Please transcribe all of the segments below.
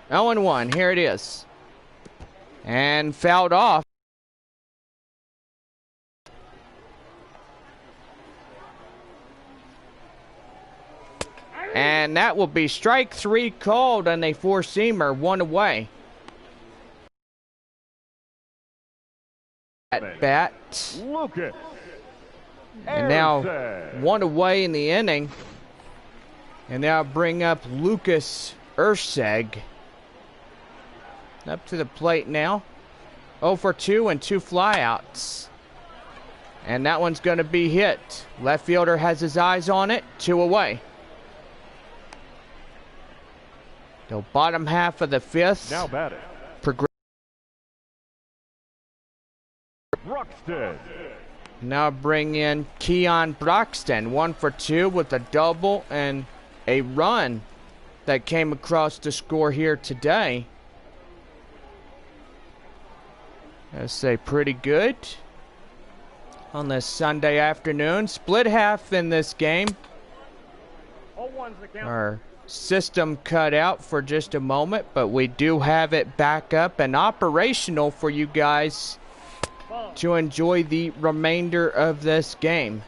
0-1. Here it is. And fouled off. And that will be strike 3 called on a four-seamer, 1 away. At bat. Lucas. And now 1 away in the inning. And now bring up Lucas Urseg. Up to the plate now. 0 for 2 and 2 flyouts. And that one's going to be hit. Left fielder has his eyes on it. 2 away. The bottom half of the 5th. Now batting. Broxton. Now bring in Keon Broxton. 1 for 2 with a double and a run that came across the score here today. I'd say pretty good on this Sunday afternoon. Split half in this game. Our system cut out for just a moment, but we do have it back up and operational for you guys to enjoy the remainder of this game.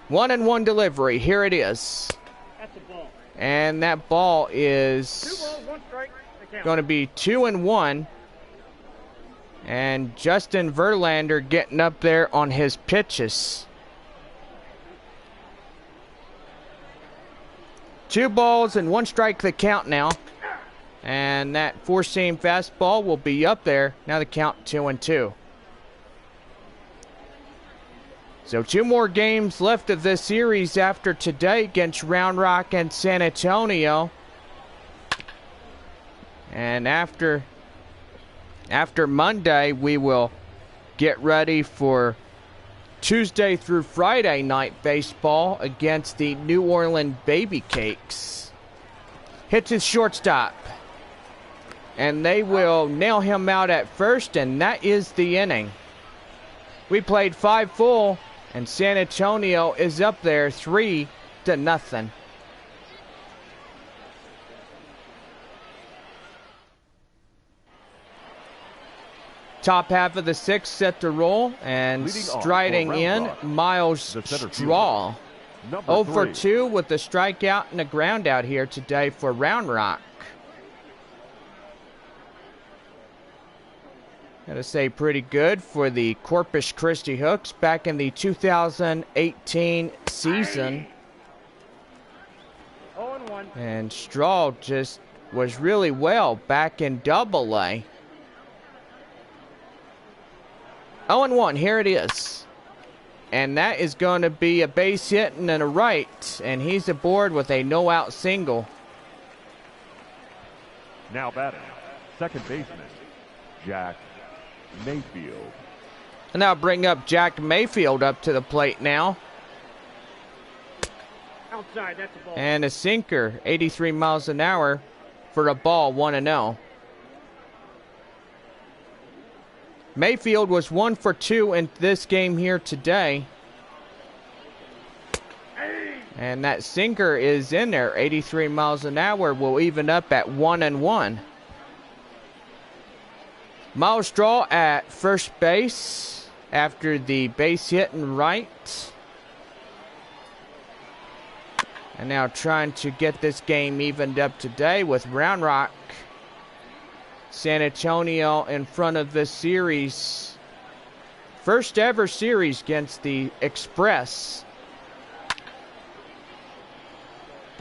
1-1 delivery. Here it is. That's a ball. And that ball is 2 balls, 1 strike. going to be 2-1. And Justin Verlander getting up there on his pitches. 2 balls and 1 strike the count now. And that four-seam fastball will be up there. Now the count 2-2. So 2 more games left of this series after today against Round Rock and San Antonio. And after Monday, we will get ready for Tuesday through Friday night baseball against the New Orleans Baby Cakes. Hits his shortstop. And they will nail him out at first, and that is the inning. We played 5 full, and San Antonio is up there 3-0. Top half of the 6th set to roll, and striding in, Miles Straw. 0 for 2 with a strikeout and a ground out here today for Round Rock. Gotta say pretty good for the Corpus Christi Hooks back in the 2018 season. 0-1. And Straw just was really well back in Double-A. 0-1, here it is. And that is going to be a base hit and a right. And he's aboard with a no-out single. Now batting, second baseman, Jack Mayfield. And now bring up Jack Mayfield up to the plate now. Outside, that's a ball. And a sinker, 83 miles an hour for a ball, 1-0. Mayfield was 1 for 2 in this game here today. And that sinker is in there, 83 miles an hour, will even up at 1-1. Miles Straw at first base after the base hit and right. And now trying to get this game evened up today with Round Rock. San Antonio in front of this series. First ever series against the Express.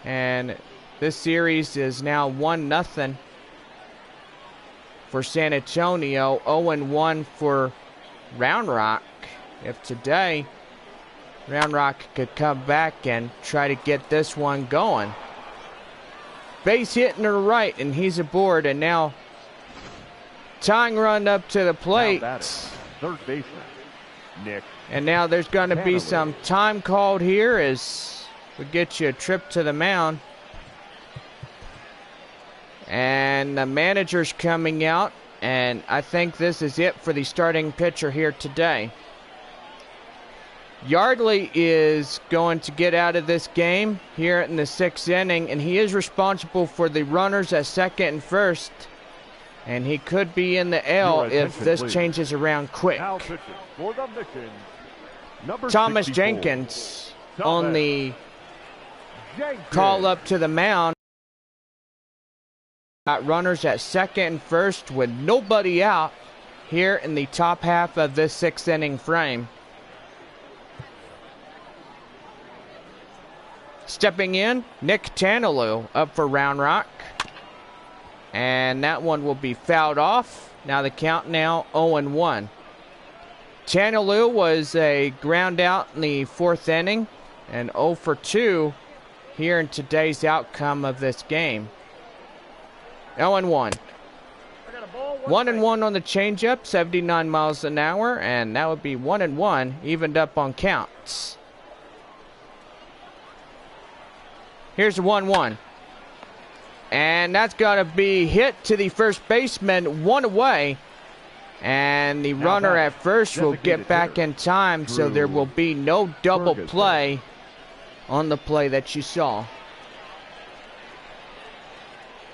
And this series is now 1-0 for San Antonio, 0-1 for Round Rock. If today Round Rock could come back and try to get this one going. Base hit in the right, and he's aboard, and now tying run up to the plate. Third baseman, Nick. And now there's going to be some time called here as we get you a trip to the mound. And the manager's coming out, and I think this is it for the starting pitcher here today. Yardley is going to get out of this game here in the 6th inning, and he is responsible for the runners at second and first. And he could be in the L if this changes around quick. Now pitching for the mission, number Thomas 64. Jenkins on the call up to the mound. Got runners at second and first with nobody out here in the top half of this 6th inning frame. Stepping in, Nick Tanalou up for Round Rock. And that one will be fouled off. Now the count now 0-1. Tanalou was a ground out in the 4th inning and 0 for 2 here in today's outcome of this game. 0-1. 1-1 on the changeup, 79 miles an hour, and that would be 1-1, evened up on counts. Here's the 1-1. And that's got to be hit to the first baseman, one away. And the runner at first will get back in time, so there will be no double play on the play that you saw.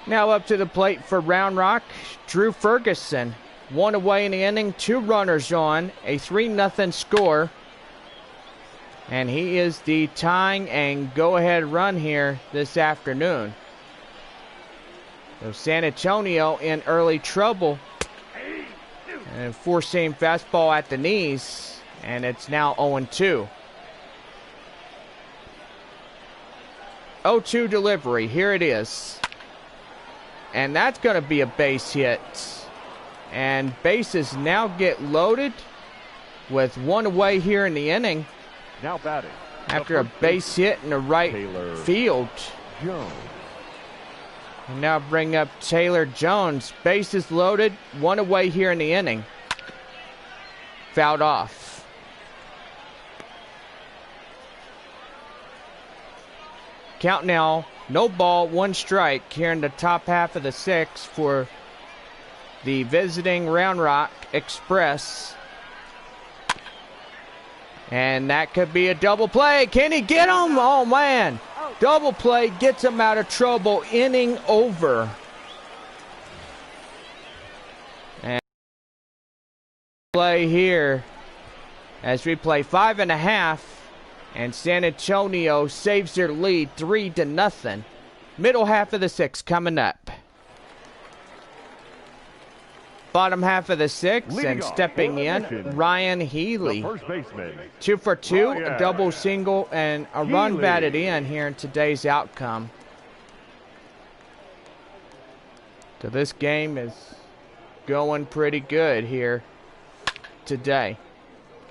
Now up to the plate for Round Rock, Drew Ferguson. One away in the inning, 2 runners on, a 3-0 score. And he is the tying and go-ahead run here this afternoon. So San Antonio in early trouble. And four-seam fastball at the knees. And it's now 0-2. 0-2 delivery. Here it is. And that's going to be a base hit. And bases now get loaded with one away here in the inning. Now batting. After a base hit in the right field. Jones. And now bring up Taylor Jones. Bases loaded. One away here in the inning. Fouled off. Count now. No ball, 1 strike here in the top half of the 6th for the visiting Round Rock Express. And that could be a double play. Can he get him? Oh, man. Double play gets him out of trouble. Inning over. And play here as we play 5.5. And San Antonio saves their lead 3-0. Middle half of the 6th coming up. Bottom half of the 6th, and stepping in, Ryan Healy. 2 for 2, a double single, and a run batted in here in today's outcome. So this game is going pretty good here today.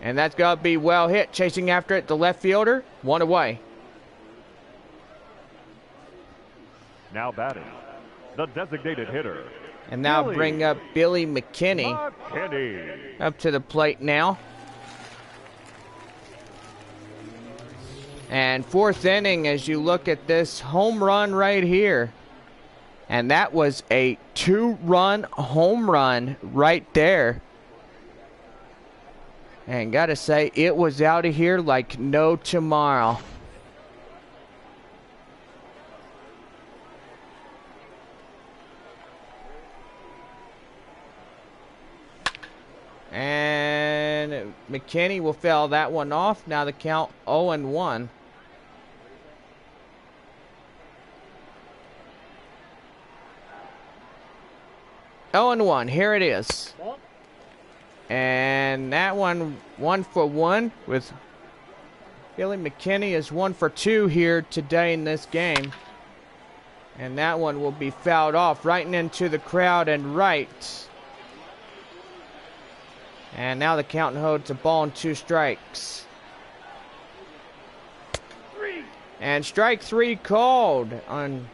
And that's got to be well hit. Chasing after it, the left fielder, 1 away. Now batting, the designated hitter. And now bring up Billy McKinney up to the plate now. And 4th inning as you look at this home run right here. And that was a 2-run home run right there. And gotta say, it was out of here like no tomorrow. And McKinney will foul that one off. Now the count 0-1. Here it is. And that one 1 for 1 with Billy McKinney is 1 for 2 here today in this game. And that one will be fouled off right into the crowd and right. And now the count holds a ball and 2 strikes. And strike 3 called on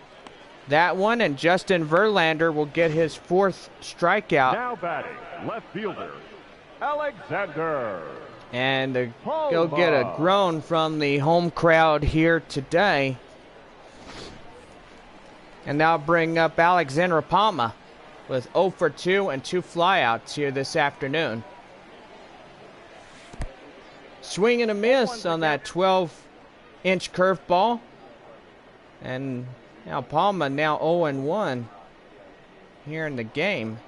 that one, and Justin Verlander will get his 4th strikeout. Now batting, left fielder, Alexander. And go get a groan from the home crowd here today. And now bring up Alexander Palma with 0 for 2 and 2 flyouts here this afternoon. swing and a miss on that 12-inch curveball. And now Palma now 0-1 here in the game.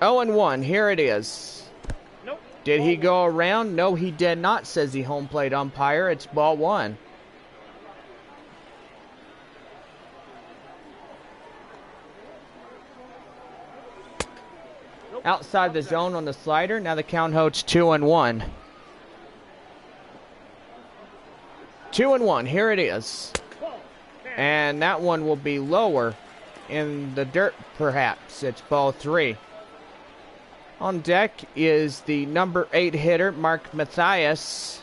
Oh, and 1. Here it is. Nope. Did he go around? No, he did not, says the home plate umpire. It's ball 1. Nope. Outside the zone on the slider. Now the count holds 2-1. 2-1. Here it is. And that one will be lower in the dirt, perhaps. It's ball 3. On deck is the number 8 hitter, Mark Mathias.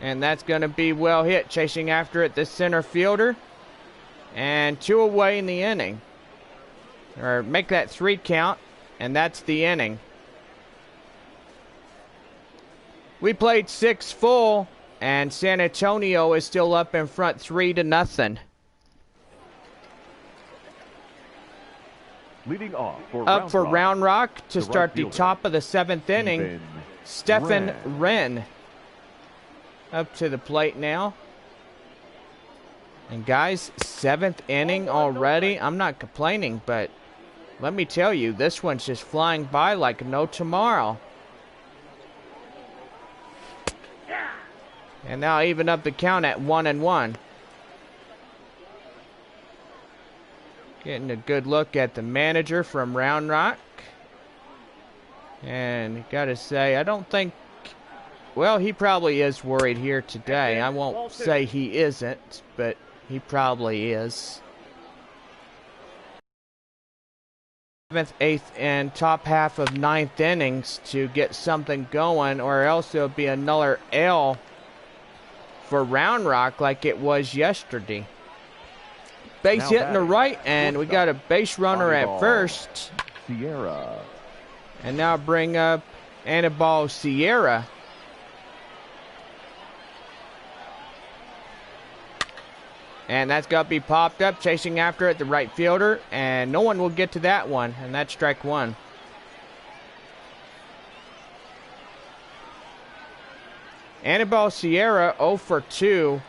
And that's going to be well hit. Chasing after it, the center fielder. And 2 away in the inning. Or make that 3 count, and that's the inning. We played 6 full, and San Antonio is still up in front 3-0. Leading off for Up for Round Rock to the start right the fielder, top of the 7th inning. Stephen Wren up to the plate now. And guys, 7th inning already. I'm not complaining, but let me tell you, this one's just flying by like no tomorrow. And now even up the count at 1-1. Getting a good look at the manager from Round Rock. And gotta say, I don't think, well, he probably is worried here today. I won't say he isn't, but he probably is. 7th, 8th, and top half of 9th innings to get something going, or else it'll be another L for Round Rock like it was yesterday. Base hit in the right, and we got a base runner at first. Sierra. And now bring up Anibal Sierra. And that's got to be popped up, chasing after it, the right fielder. And no one will get to that one, and that's strike 1. Anibal Sierra 0 for 2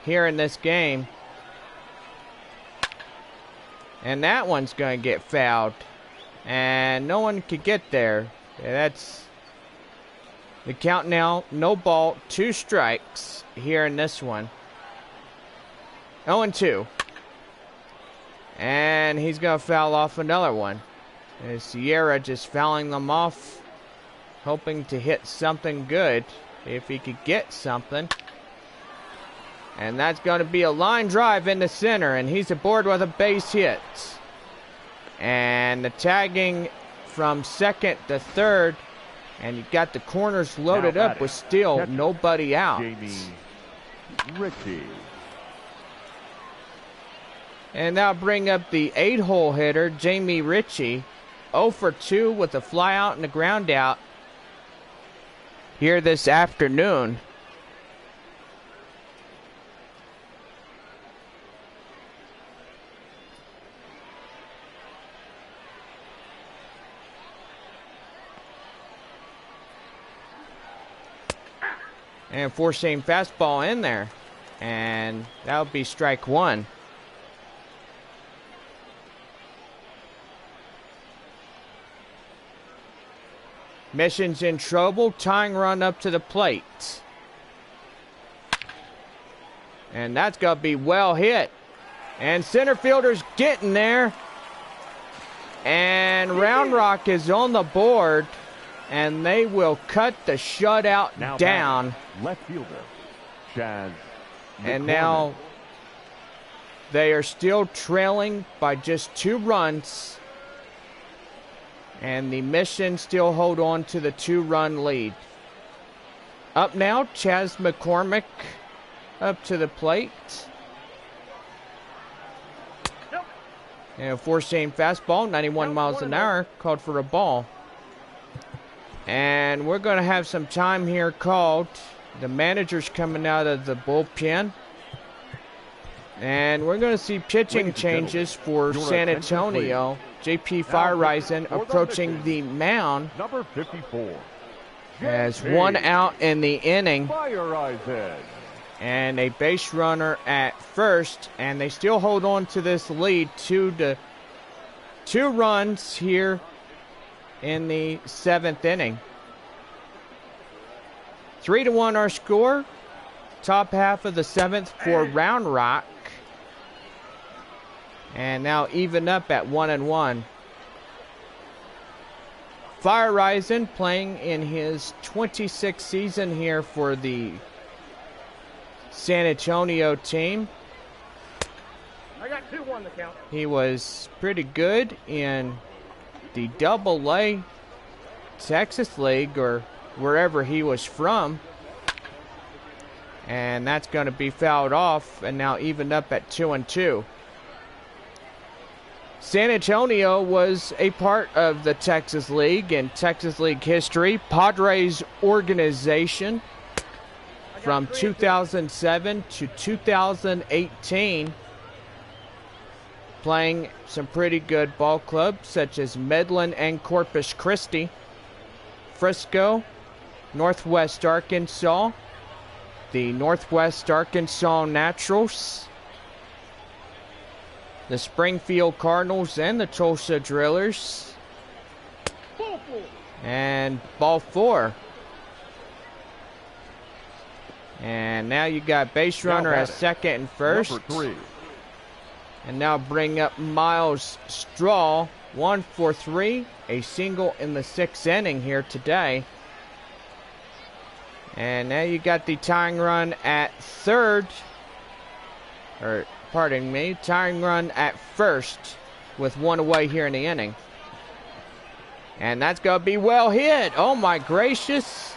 here in this game. And that one's going to get fouled. And no one could get there. That's the count now. No ball, 2 strikes here in this one. 0-2. And he's going to foul off another one. And Sierra just fouling them off, hoping to hit something good if he could get something. And that's going to be a line drive in the center, and he's aboard with a base hit. And the tagging from 2nd to 3rd, and you got the corners loaded up with still nobody out. Jamie Ritchie. And now bring up the 8-hole hitter, Jamie Ritchie. 0 for 2 with a fly out and a ground out here this afternoon. And four-seam fastball in there. And that'll be strike 1. Mission's in trouble. Tying run up to the plate. And that's going to be well hit. And center fielder's getting there. And Round Rock is on the board. And they will cut the shutout Now down. Left fielder, Chaz. And now they are still trailing by just 2 runs. And the Mission still hold on to the 2-run lead. Up now, Chaz McCormick up to the plate. And a four-seam fastball, 91 miles an hour, called for a ball. And we're going to have some time here called. The manager's coming out of the bullpen. And we're going to see pitching Ladies and changes for your San attention, Antonio. JP Now, Firerising for the approaching pitching. the mound Number 54. as JB. one out in the inning YRS. and a base runner at first, and they still hold on to this lead 2 runs here in the 7th inning. 3-1 our score. Top half of the 7th for Round Rock. And now even up at 1-1. Firerising playing in his 26th season here for the San Antonio team. I got 2-1 the count. He was pretty good in the Double-A Texas League or wherever he was from. And that's going to be fouled off and now evened up at 2-2. San Antonio was a part of the Texas League in Texas League history. Padres organization from 2007 to 2018. Playing some pretty good ball clubs such as Midland and Corpus Christi. Frisco, Northwest Arkansas, the Northwest Arkansas Naturals, the Springfield Cardinals and the Tulsa Drillers, and ball 4. And now you got base runner at second and first. Number 3. And now bring up Miles Straw, 1 for 3, a single in the 6th inning here today. And now you got the tying run at third, or pardon me, tying run at first with 1 away here in the inning. And that's going to be well hit. Oh my gracious.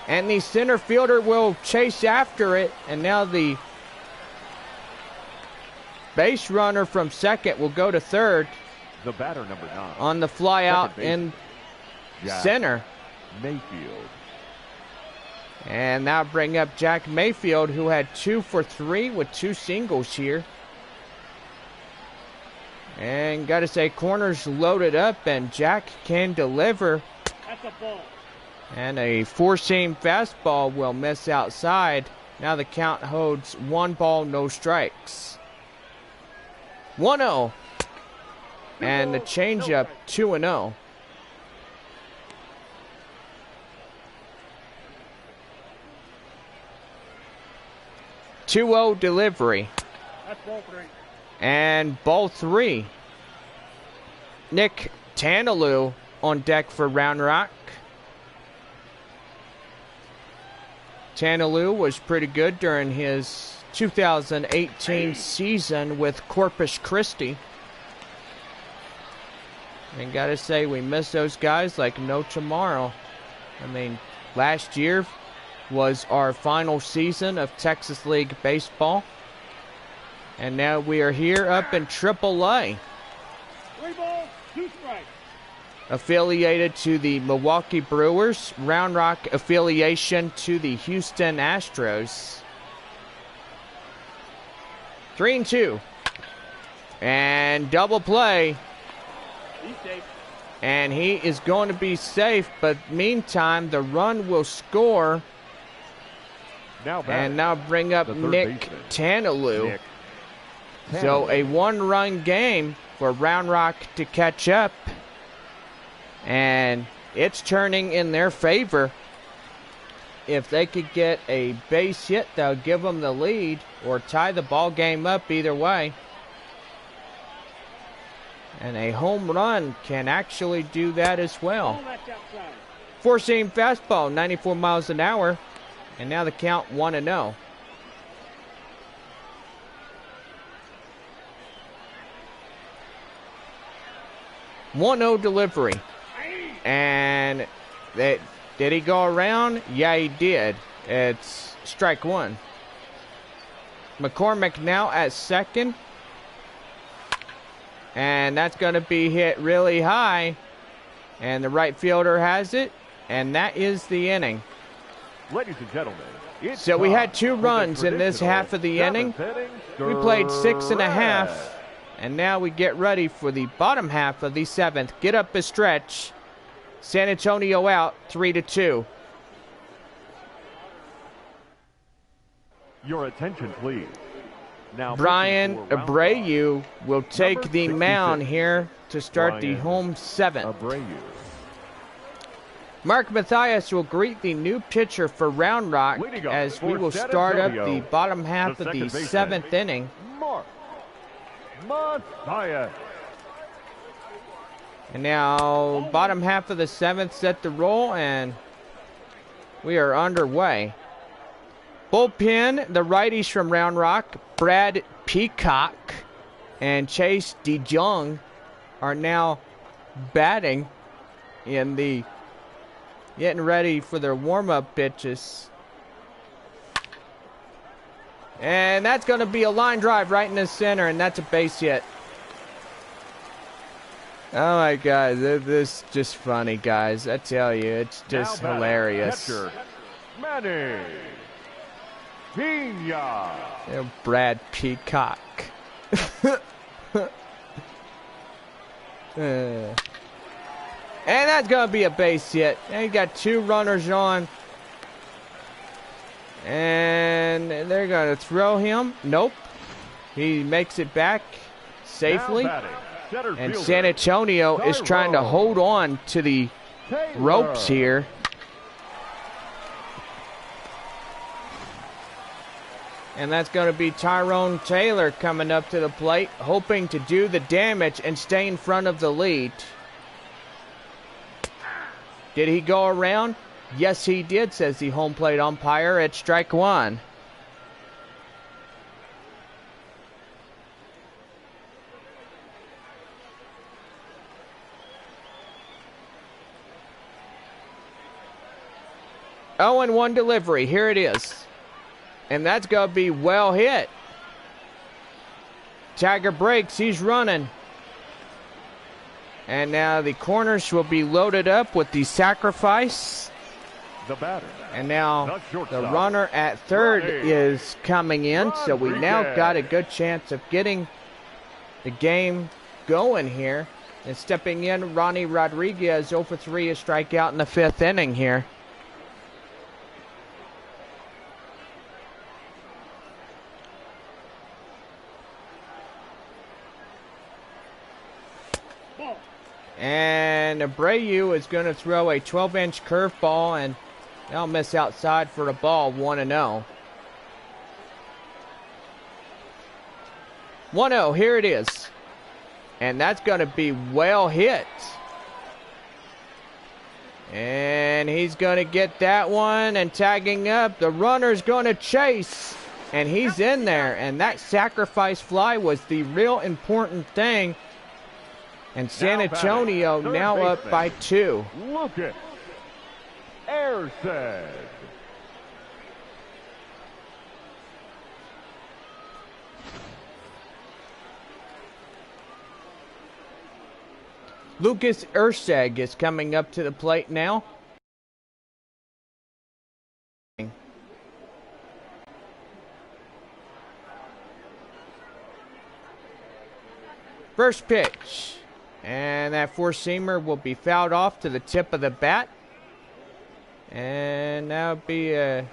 And the center fielder will chase after it. And now the base runner from second will go to third The batter, number 9. on the fly Second out base. in Jack center. Mayfield. And now bring up Jack Mayfield, who had 2 for 3 with 2 singles here. And got to say, corners loaded up, and Jack can deliver. That's a ball. And a 4-seam fastball will miss outside. Now the count holds 1 ball, no strikes. 1-0. And the changeup 2-0. Two-0 delivery. That's ball 3. And ball 3. Nick Tanaloo on deck for Round Rock. Tanaloo was pretty good during his 2018 season with Corpus Christi. And gotta say, we miss those guys like no tomorrow. I mean, last year was our final season of Texas League baseball. And now we are here up in AAA. 3 balls, 2 strikes. Affiliated to the Milwaukee Brewers. Round Rock affiliation to the Houston Astros. 3-2. And double play. He's safe. And he is going to be safe, but meantime, the run will score. Now back. And now bring up The third Nick baseman. Tanaloo. Nick So a Tanaloo. 1-run game for Round Rock to catch up. And it's turning in their favor. If they could get a base hit, they'll give them the lead or tie the ball game up either way. And a home run can actually do that as well. Ball that's outside. 4-seam fastball, 94 miles an hour. And now the count 1-0. One-0 delivery. And did he go around? Yeah, he did. It's strike 1. McCormick now at second. And that's going to be hit really high. And the right fielder has it. And that is the inning. Ladies and gentlemen, it's So we had time 2 for the runs in this traditional half of the inning. 7th inning We played 6.5, stretch. and now we get ready for the bottom half of the 7th. Get up a stretch. San Antonio out 3-2. Your attention, please. Now, Brian pitching for round Abreu will take Number the 66. mound here to start the Brian home 7th. Abreu. Mark Mathias will greet the new pitcher for Round Rock Leading off as we for will San start up Antonio, the bottom half the of the second baseman, 7th inning. Mark Mathias. And now bottom half of the 7th set to roll, and we are underway. Bullpen, the righties from Round Rock, Brad Peacock and Chase DeJong are now batting in the getting ready for their warm-up pitches. And that's going to be a line drive right in the center, and that's a base hit. Oh my God, this is just funny, guys. I tell you, it's just Now batting, hilarious. Catcher, Manny Pena. Brad Peacock. And that's going to be a base hit. And you got 2 runners on. And they're going to throw him. Nope. He makes it back safely. Now batting, center And fielder, San Antonio is trying to Tyrone hold on to the Taylor. ropes here. And that's going to be Tyrone Taylor coming up to the plate, hoping to do the damage and stay in front of the lead. Did he go around? Yes, he did, says the home plate umpire at strike 1. Oh, and 1 delivery. Here it is. And that's going to be well hit. Tiger breaks. He's running. And now the corners will be loaded up with the sacrifice. The batter. And now The the shortstop. runner at third Ronnie is coming in. So we now Rodriguez. got a good chance of getting the game going here. And stepping in, Ronnie Rodriguez, 0 for 3, a strikeout in the 5th inning here. And Abreu is going to throw a 12-inch curveball, and they'll miss outside for the ball, 1-0. 1-0, here it is. And that's going to be well hit. And he's going to get that one, and tagging up, the runner's going to chase. And he's in there, and that sacrifice fly was the real important thing. And San Now Antonio batting, third now up baseman. by 2. Lucas Erceg. Lucas Erceg is coming up to the plate now. First pitch. And that four-seamer will be fouled off to the tip of the bat. And that'll be a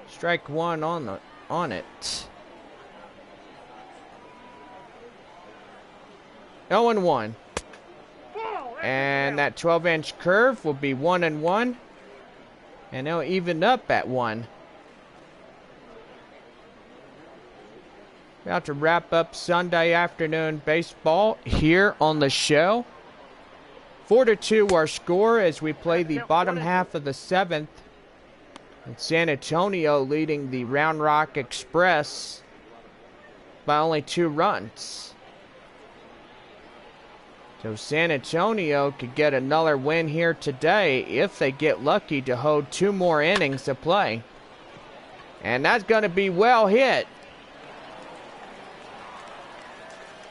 strike 1 on it. 0-1. And that 12-inch curve will be 1-1. And they'll even up at 1. About to wrap up Sunday afternoon baseball here on the show. 4-2 our score as we play the bottom half of the 7th. And San Antonio leading the Round Rock Express by only 2 runs. So San Antonio could get another win here today if they get lucky to hold 2 more innings of play. And that's going to be well hit.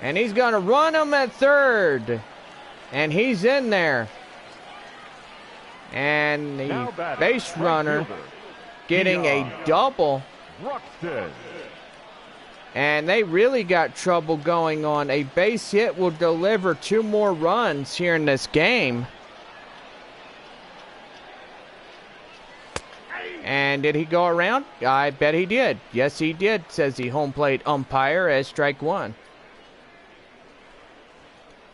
And he's going to run him at third. And he's in there. And the base runner getting a double. Ruxton. And they really got trouble going on. A base hit will deliver 2 more runs here in this game. And did he go around? I bet he did. Yes, he did, says the home plate umpire as strike 1.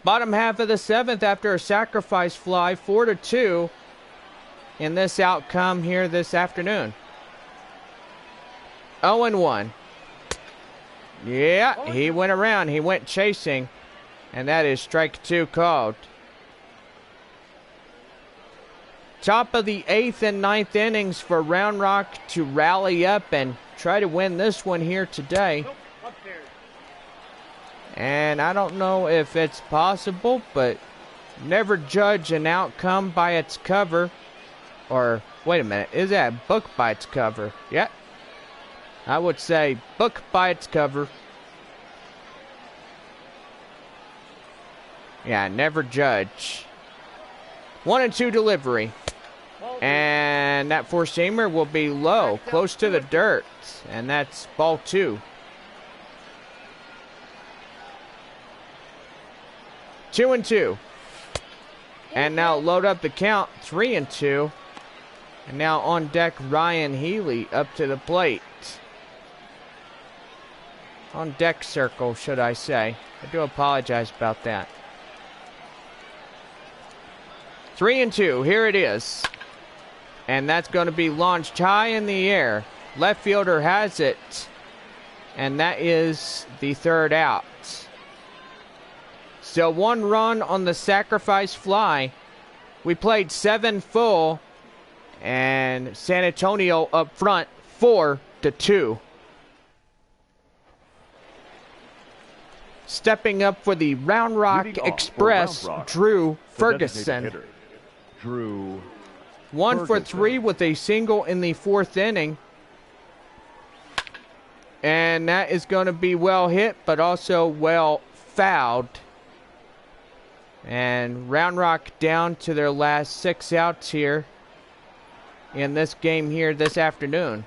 Bottom half of the 7th after a sacrifice fly, 4-2 in this outcome here this afternoon. 0-1. Yeah, he went around. He went chasing. And that is strike 2 called. Top of the 8th and 9th innings for Round Rock to rally up and try to win this one here today. And I don't know if it's possible, but never judge an outcome by its cover. Or, wait a minute, is that book by its cover? Yeah. I would say book by its cover. Yeah, never judge. 1-2 delivery. And that four-seamer will be low, close to the dirt. And that's ball 2. 2-2. And now load up the count, 3-2. And now on deck, Ryan Healy up to the plate. On deck circle, should I say. I do apologize about that. 3-2, here it is. And that's going to be launched high in the air. Left fielder has it. And that is the 3rd out. So 1 run on the sacrifice fly. We played 7 full. And San Antonio up front, 4-2. Stepping up for the Round Rock Express, Round Rock, Drew Ferguson. Drew 1 for 3 with a single in the 4th inning. And that is going to be well hit, but also well fouled. And Round Rock down to their last 6 outs here in this game here this afternoon.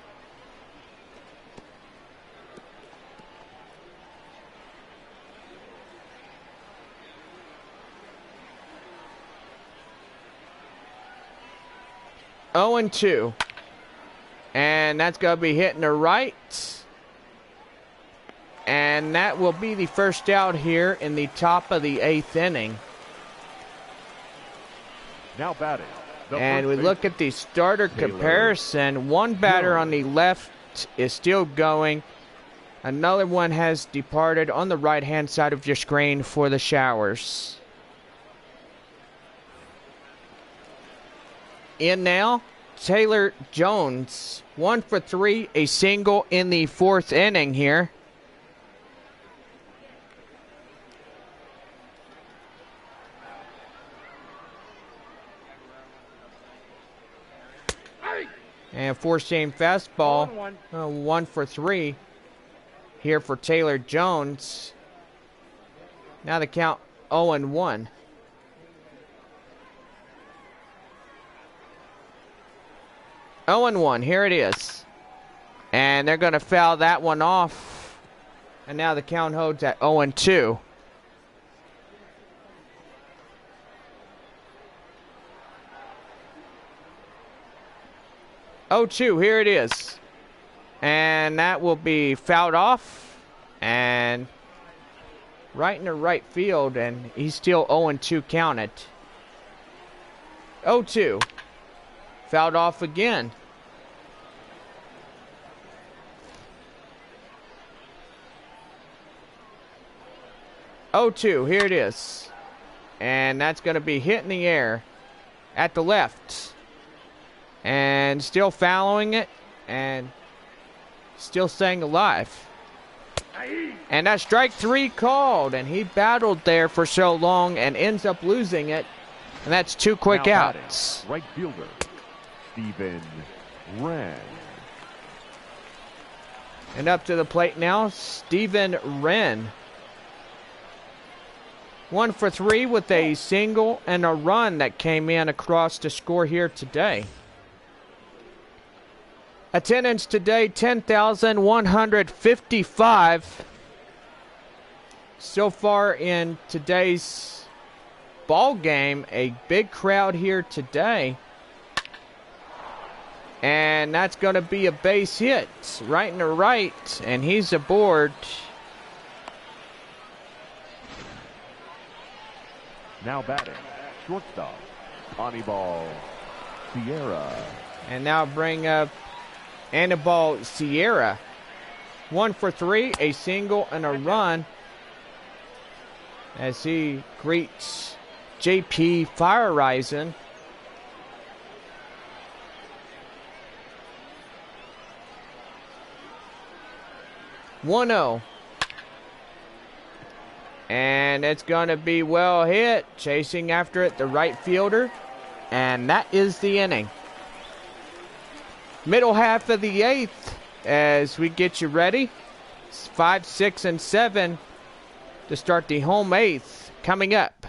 Oh and 2. And that's going to be hitting the right. And that will be the first out here in the top of the 8th inning. Now batting. And we look at the starter comparison. One batter on the left is still going. Another one has departed on the right-hand side of your screen for the showers. In now, Taylor Jones. 1 for 3, a single in the 4th inning here. And four-seam fastball, 1 for 3 here for Taylor Jones. Now the count 0-1. 0-1, here it is. And they're going to foul that one off. And now the count holds at 0-2. Oh, 2, here it is. And that will be fouled off. And right in the right field. And he's still 0-2 counted. 0-2. Fouled off again. Oh, 2, here it is. And that's going to be hit in the air at the left. And still following it, and still staying alive. And that strike 3 called, and he battled there for so long and ends up losing it. And that's 2 quick outs. Right fielder, Steven Wren. And up to the plate now, Steven Wren. 1 for 3 with a single and a run that came in across to score here today. Attendance today, 10,155. So far in today's ball game, a big crowd here today. And that's going to be a base hit right in the right, and he's aboard. Now batting, shortstop, Anibal Sierra. And now bring up Anibal Sierra. 1 for 3, a single and a run, as he greets JP Firerising. 1-0. And it's going to be well hit. Chasing after it, the right fielder. And that is the inning. Middle half of the 8th as we get you ready. 5, 6, and 7 to start the home 8th coming up.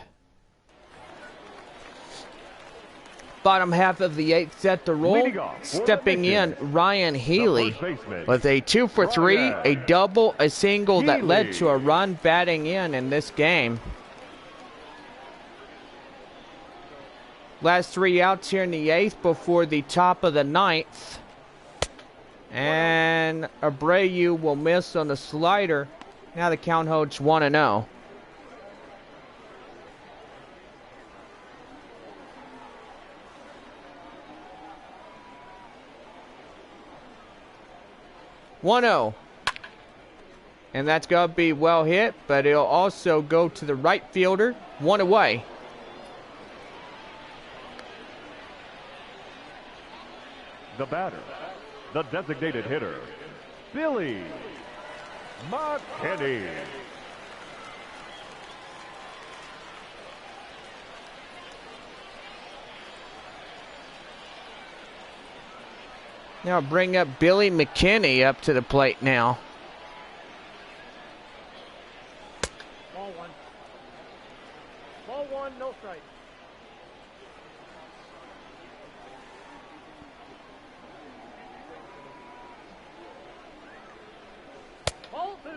Bottom half of the 8th set to roll. Stepping in, Ryan Healy with a 2 for 3, a double, a single that led to a run batting in this game. Last 3 outs here in the 8th before the top of the 9th. And Abreu will miss on the slider. Now the count holds 1-0. And that's going to be well hit, but it'll also go to the right fielder. 1 away. The batter, the designated hitter, Billy McKinney. Now bring up Billy McKinney up to the plate now. Ball 1. Ball 1, no strike. Ball 2.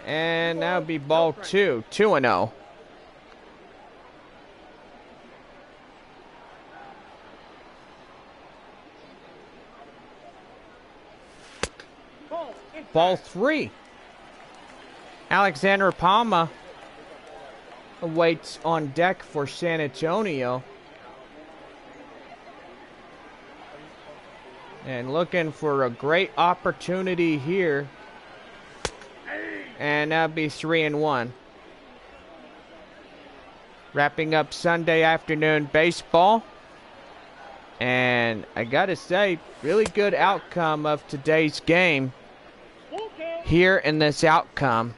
And that'll be ball 2. 2-0. Ball 3. Alexander Palma awaits on deck for San Antonio. And looking for a great opportunity here. And that'll be 3-1. Wrapping up Sunday afternoon baseball. And I gotta say, really good outcome of today's game here in this outcome.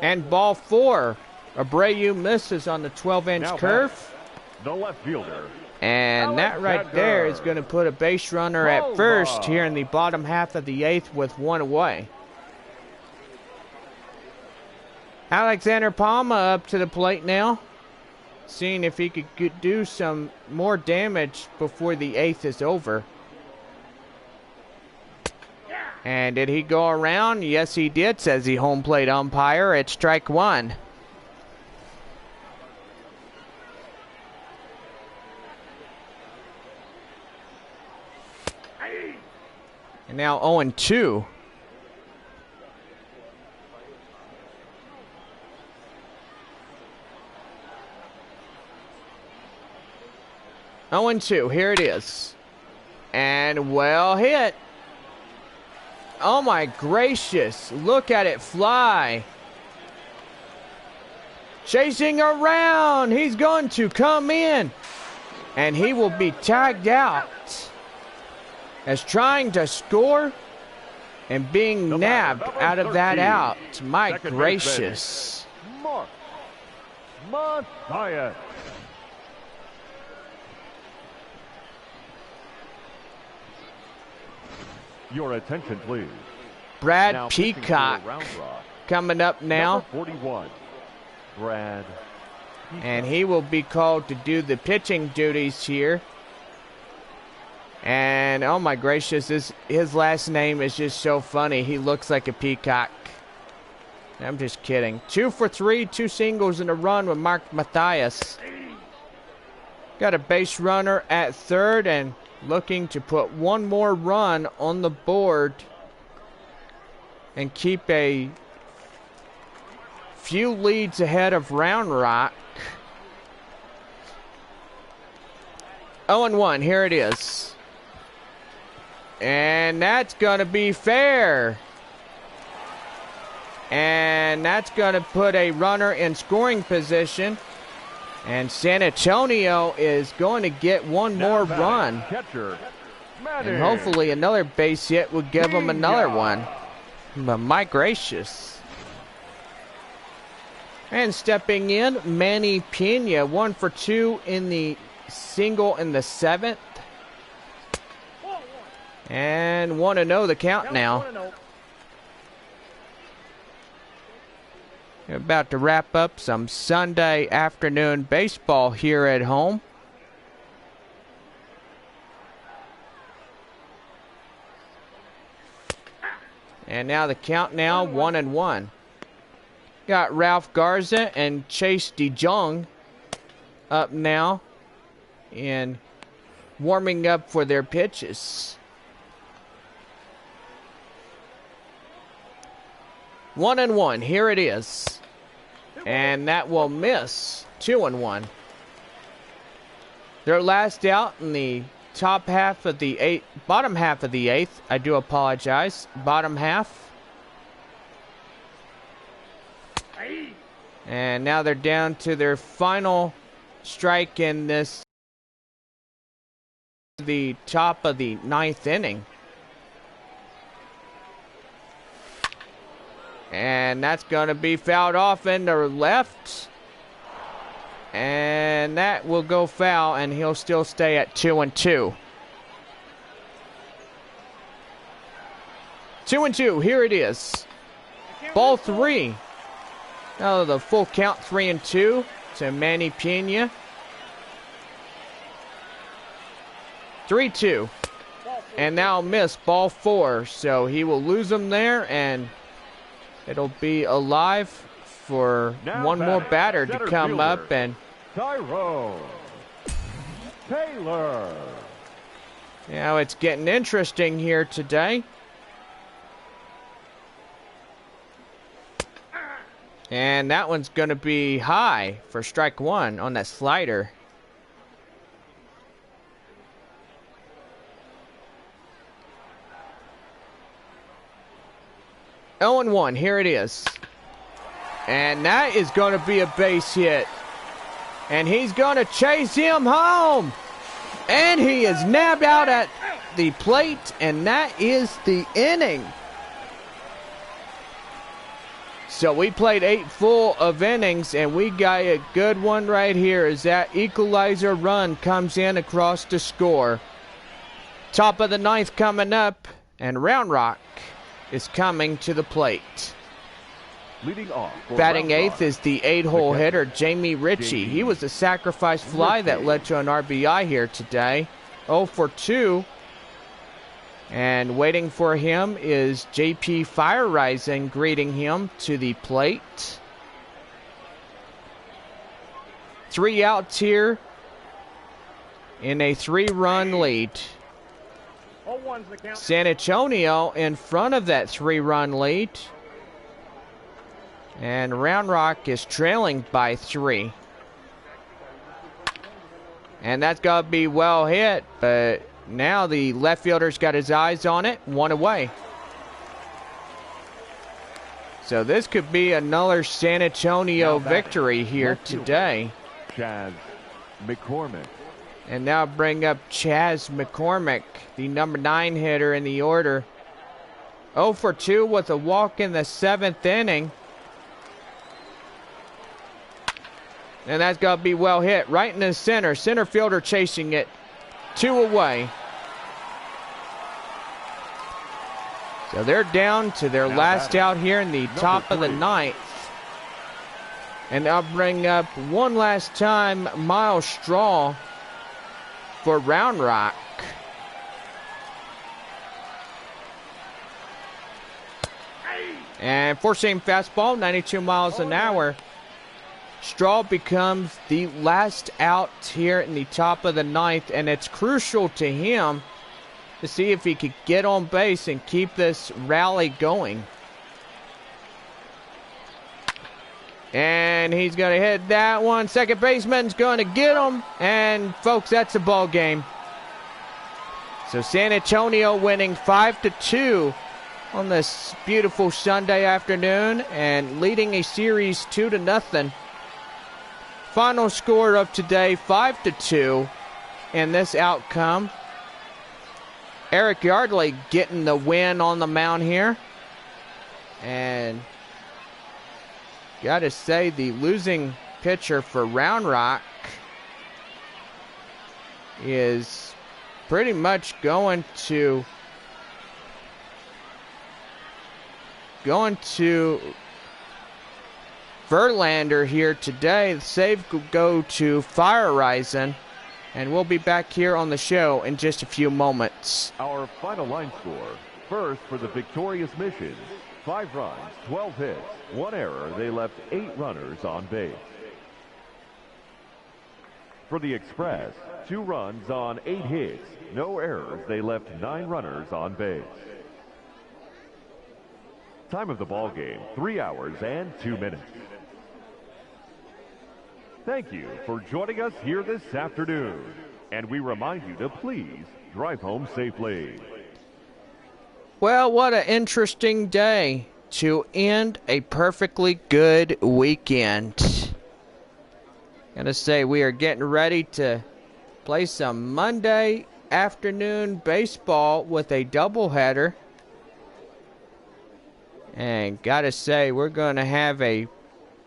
And ball 4. Abreu misses on the 12-inch curve. The left fielder. And that right there is going to put a base runner at first here in the bottom half of the 8th with 1 away. Alexander Palma up to the plate now, seeing if he could do some more damage before the 8th is over. And did he go around? Yes, he did, says the home plate umpire. It's strike 1. And now 0-2. Here it is. And well hit. Oh my gracious. Look at it fly. Chasing around. He's going to come in. And he will be tagged out. As trying to score and being nabbed out of that out. My gracious. Mark Mathias. Your attention, please. Brad Now pitching for Peacock Round Rock, coming up now. number 41, Brad Peacock. And he will be called to do the pitching duties here. And oh my gracious, his last name is just so funny. He looks like a peacock. I'm just kidding. 2 for 3, 2 singles and a run with Mark Mathias. Got a base runner at third and looking to put one more run on the board and keep a few leads ahead of Round Rock. 0-1, here it is. And that's going to be fair. And that's going to put a runner in scoring position. And San Antonio is going to get one more run. Catcher, And hopefully another base hit will give them another one. But my gracious. And stepping in, Manny Pena, 1 for 2 in the single in the 7th. And 1-0 the count now. We're about to wrap up some Sunday afternoon baseball here at home. And now the count now 1-1. Got Ralph Garza and Chase DeJong up now and warming up for their pitches. 1-1, here it is. And that will miss. 2-1. Their last out in the top half of the eighth, bottom half of the 8th. I do apologize. Bottom half. And now they're down to their final strike in this, the top of the 9th inning. And that's going to be fouled off into left. And that will go foul, and he'll still stay at 2-2. 2-2, here it is. Ball 3. Now the full count 3-2 to Manny Pena. 3-2. And now miss ball 4. So he will lose them there, and it'll be alive for Now one more batter to center come fielder, up. And Tyrone Taylor. now it's getting interesting here today. And that one's going to be high for strike 1 on that slider. Oh, 0-1, here it is. And that is going to be a base hit. And he's going to chase him home. And he is nabbed out at the plate, and that is the inning. So we played 8 full of innings, and we got a good one right here as that equalizer run comes in across the score. Top of the 9th coming up, and Round Rock is coming to the plate. Leading off for Batting Round 8th Rock, is the 8-hole hitter, Jamie Ritchie. He was a sacrifice fly that led to an RBI here today. 0 for 2. And waiting for him is JP Fire Rising, greeting him to the plate. 3 outs here in a 3-run lead. 0-1's the count. San Antonio in front of that 3-run lead. And Round Rock is trailing by 3. And that's got to be well hit, but now the left fielder's got his eyes on it. 1 away. So this could be another San Antonio victory here today. Chaz McCormick. And now bring up Chaz McCormick, the number 9 hitter in the order. 0 for 2 with a walk in the 7th inning. And that's got to be well hit right in the center. Center fielder chasing it. 2 away. So they're down to their Now last batting, out here in the top of the 3. ninth. And I'll bring up one last time Miles Straw for Round Rock. And four-seam fastball, 92 miles an hour. Straw becomes the last out here in the top of the ninth, and it's crucial to him to see if he could get on base and keep this rally going. And he's going to hit that one. Second baseman's going to get him. And, folks, that's a ball game. So San Antonio winning 5-2 on this beautiful Sunday afternoon and leading a series 2-0. Final score of today, 5-2 in this outcome. Eric Yardley getting the win on the mound here. And got to say, the losing pitcher for Round Rock is pretty much going to Verlander here today. The save will go to Fire Rising, and we'll be back here on the show in just a few moments. Our final line score. First for the victorious Mission. 5 runs, 12 hits, 1 error. They left 8 runners on base. For the Express, 2 runs on 8 hits, no errors. They left 9 runners on base. Time of the ball game, 3 hours and 2 minutes. Thank you for joining us here this afternoon. And we remind you to please drive home safely. Well, what an interesting day to end a perfectly good weekend. Gotta say, we are getting ready to play some Monday afternoon baseball with a doubleheader. And gotta say, we're gonna have a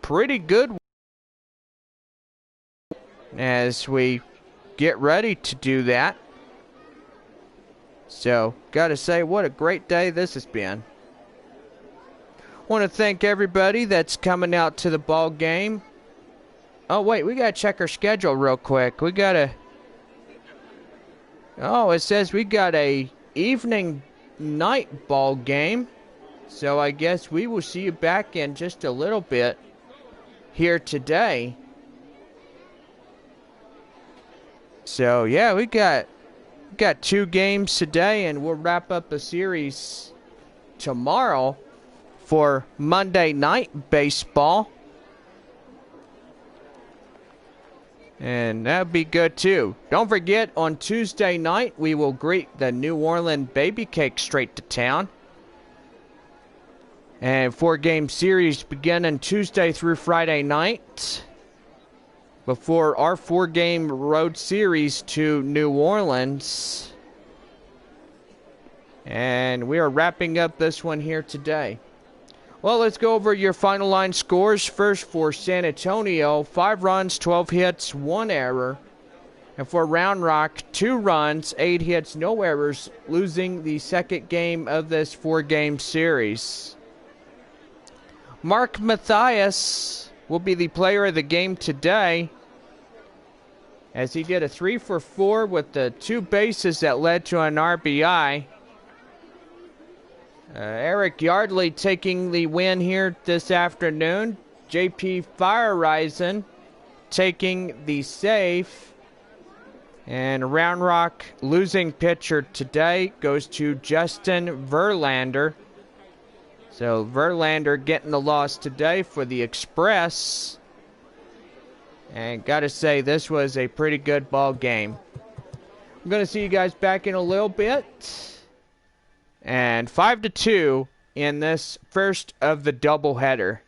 pretty good one as we get ready to do that. So, gotta say, what a great day this has been. Want to thank everybody that's coming out to the ball game. Oh, wait, we gotta check our schedule real quick. We gotta... Oh, it says we got a evening night ball game. So I guess we will see you back in just a little bit here today. So, yeah, we got 2 games today, and we'll wrap up the series tomorrow for Monday night baseball. And that'd be good too. Don't forget, on Tuesday night, we will greet the New Orleans Baby Cake straight to town. And 4-game series beginning Tuesday through Friday night before our 4-game road series to New Orleans. And we are wrapping up this one here today. Well, let's go over your final line scores. First for San Antonio, 5 runs, 12 hits, 1 error. And for Round Rock, 2 runs, 8 hits, no errors, losing the second game of this 4-game series. Mark Mathias will be the player of the game today, as he did a 3-for-4 with the 2 bases that led to an RBI. Eric Yardley taking the win here this afternoon. JP Fire Rising taking the save. And Round Rock losing pitcher today goes to Justin Verlander. So Verlander getting the loss today for the Express. And gotta say, this was a pretty good ball game. I'm gonna see you guys back in a little bit. And 5-2 in this first of the doubleheader.